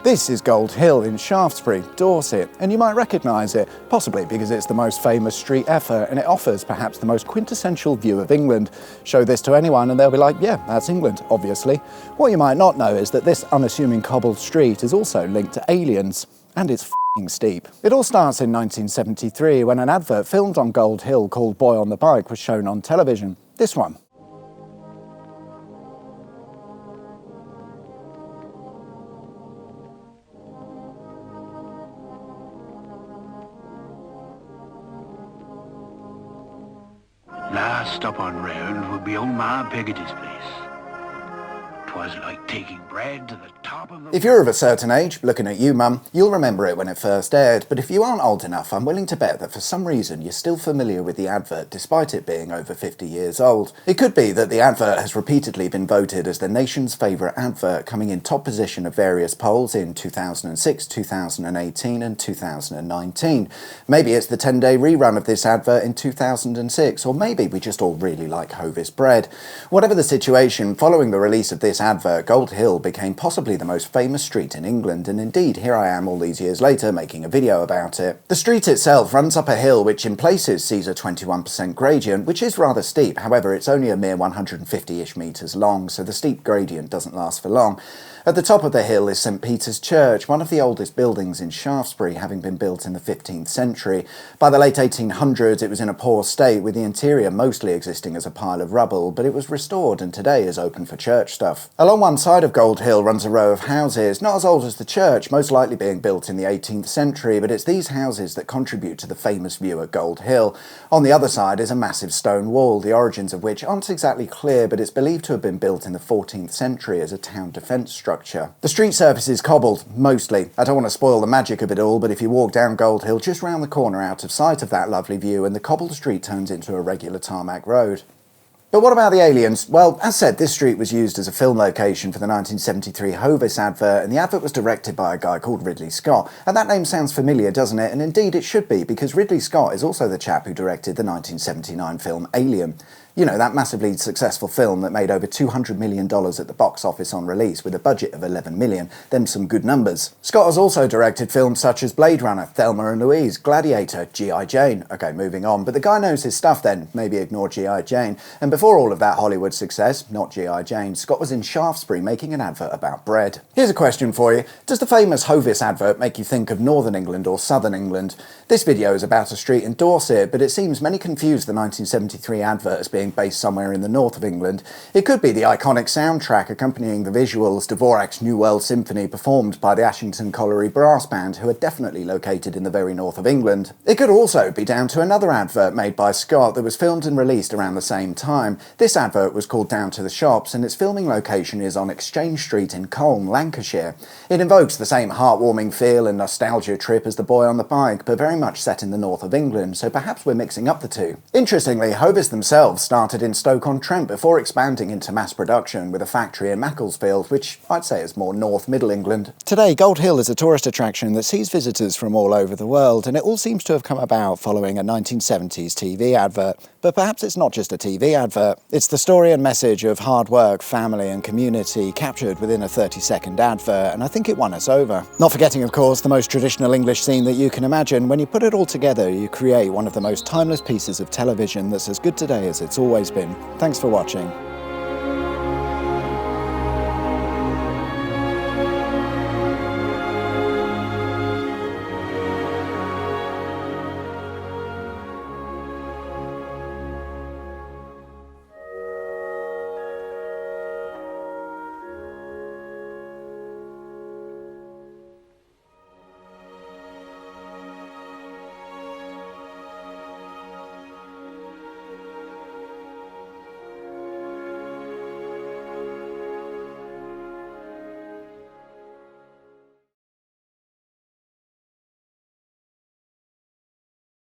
This is Gold Hill in Shaftesbury, Dorset, and you might recognise it, possibly because it's the most famous street ever and it offers perhaps the most quintessential view of England. Show this to anyone and they'll be like, yeah, that's England, obviously. What you might not know is that this unassuming cobbled street is also linked to aliens, and it's f***ing steep. It all starts in 1973 when an advert filmed on Gold Hill called Boy on the Bike was shown on television. This one. Last stop on round would be old Ma Peggaty's place. 'Twas like taking bread to the top of the... If you're of a certain age, looking at you, Mum, you'll remember it when it first aired, but if you aren't old enough, I'm willing to bet that for some reason you're still familiar with the advert despite it being over 50 years old. It could be that the advert has repeatedly been voted as the nation's favourite advert, coming in top position of various polls in 2006, 2018 and 2019. Maybe it's the 10-day rerun of this advert in 2006, or maybe we just all really like Hovis Bread. Whatever the situation, following the release of this advert, Gold Hill became possibly the most famous street in England, and indeed here I am all these years later making a video about it. The street itself runs up a hill which in places sees a 21% gradient, which is rather steep. However, it's only a mere 150-ish metres long, so the steep gradient doesn't last for long. At the top of the hill is St Peter's Church, one of the oldest buildings in Shaftesbury, having been built in the 15th century. By the late 1800s it was in a poor state, with the interior mostly existing as a pile of rubble, but it was restored and today is open for church stuff. Along one side of Gold Hill runs a row of houses, not as old as the church, most likely being built in the 18th century, but it's these houses that contribute to the famous view at Gold Hill. On the other side is a massive stone wall, the origins of which aren't exactly clear, but it's believed to have been built in the 14th century as a town defence structure. The street surface is cobbled, mostly. I don't want to spoil the magic of it all, but if you walk down Gold Hill just round the corner out of sight of that lovely view, and the cobbled street turns into a regular tarmac road. But what about the aliens? Well, as said, this street was used as a film location for the 1973 Hovis advert, and the advert was directed by a guy called Ridley Scott. And that name sounds familiar, doesn't it? And indeed it should be, because Ridley Scott is also the chap who directed the 1979 film Alien. You know, that massively successful film that made over $200 million at the box office on release with a budget of $11 million. Them some good numbers. Scott has also directed films such as Blade Runner, Thelma and Louise, Gladiator, G.I. Jane. Okay, moving on. But the guy knows his stuff then, maybe ignore G.I. Jane. And before all of that Hollywood success, not G.I. Jane, Scott was in Shaftesbury making an advert about bread. Here's a question for you. Does the famous Hovis advert make you think of Northern England or Southern England? This video is about a street in Dorset, but it seems many confuse the 1973 advert as being based somewhere in the north of England. It could be the iconic soundtrack accompanying the visuals, Dvorak's New World Symphony, performed by the Ashington Colliery Brass Band, who are definitely located in the very north of England. It could also be down to another advert made by Scott that was filmed and released around the same time. This advert was called Down to the Shops, and its filming location is on Exchange Street in Colne, Lancashire. It invokes the same heartwarming feel and nostalgia trip as The Boy on the Bike, but very much set in the north of England, so perhaps we're mixing up the two. Interestingly, Hovis themselves started in Stoke-on-Trent before expanding into mass production with a factory in Macclesfield, which I'd say is more North Middle England. Today, Gold Hill is a tourist attraction that sees visitors from all over the world, and it all seems to have come about following a 1970s TV advert. But perhaps it's not just a TV advert. It's the story and message of hard work, family and community captured within a 30-second advert, and I think it won us over. Not forgetting, of course, the most traditional English scene that you can imagine. When you put it all together, you create one of the most timeless pieces of television that's as good today as it's always been. Thanks for watching.